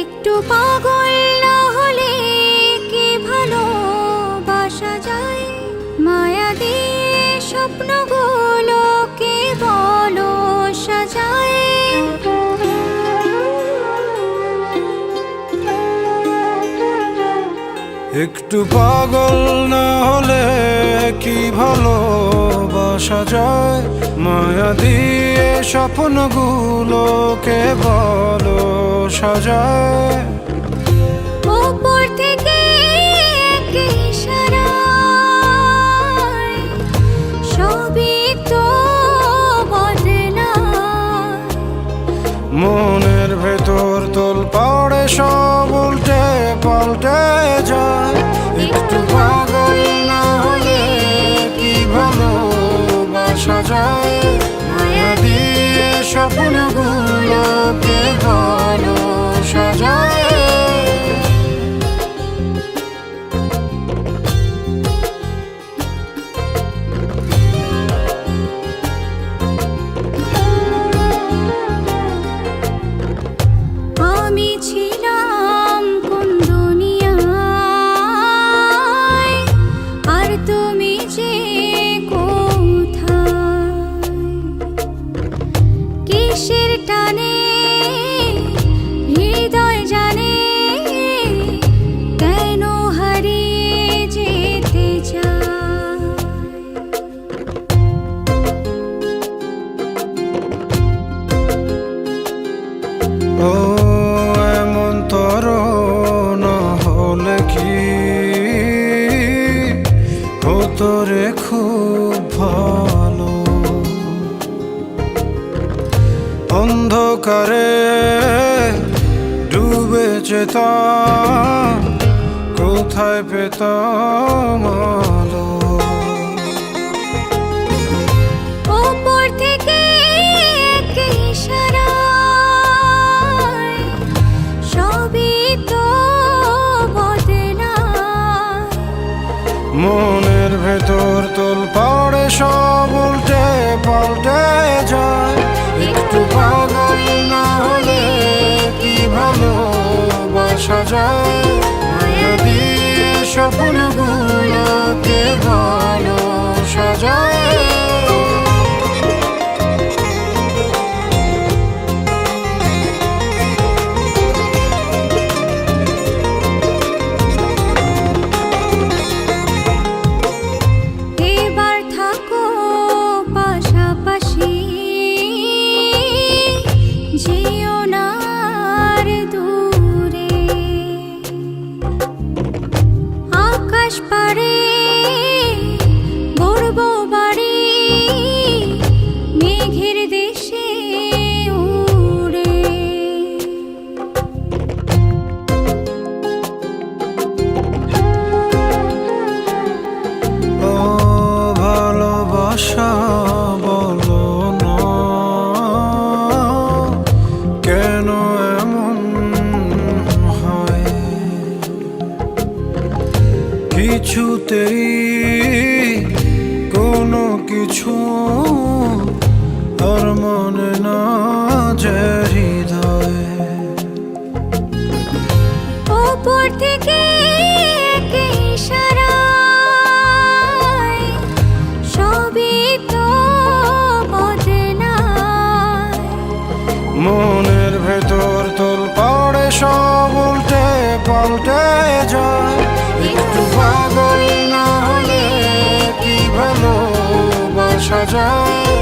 একটু পাগল না হলে কি ভালোবাসা যায়? মায়া দিয়ে স্বপ্নগুলোকে বলো সাজায়। একটু পাগল না হলে কি ভালোবাসা যায়? মায়া দিয়ে স্বপ্নগুলোকে বলো সাজায়। উপর থেকে এক ইশারায় সবই তো বদলায়। মনের ভেতর তোলপাড়ে সব উল্টে পাল্টে যায়। একটু পাগল না হলে কি ভালোবাসা যায়? মায়া দিয়ে স্বপ্নগুলোকে বলো সাজায়। আমি ছিলাম কোন দুনিয়ায়, আর তুমি যে কোথায়? কিসের টানে হৃদয় জানে কেন হারিয়ে যেতে চায়? ও এমন তরণ হলে কি হতো রে খুব ভালো। অন্ধকারে ডুবে যেতাম, কোথায় পেতাম আলো? উপর থেকে এক ইশারায় সবই তো বদলায়। মনের ভেতর তোলপাড়ে সব উল্টে পাল্টে যায়। একটু পাগল না হলে কি ভালোবাসা যায়? মায়া দিয়ে স্বপ্নগুলোকে বলো সাজায়। এবার থাকো পাশাপাশি, যেও না আর দূরে। আকাশ পাড়ে গড়ব বাড়ি, মেঘের দেশে উড়ে। ও ভালোবাসা বলো না, কেন এমন হয়? কিছুতেই কোনো কিছু আর মনে না যে হৃদয়। উপর থেকে এক ইশারায় সবই তো বদলায়। মনের ভেতর তোলপাড়ে সব উল্টে পাল্টে যায়। একটু পাগল না হলে কি ভালোবাসা যায়?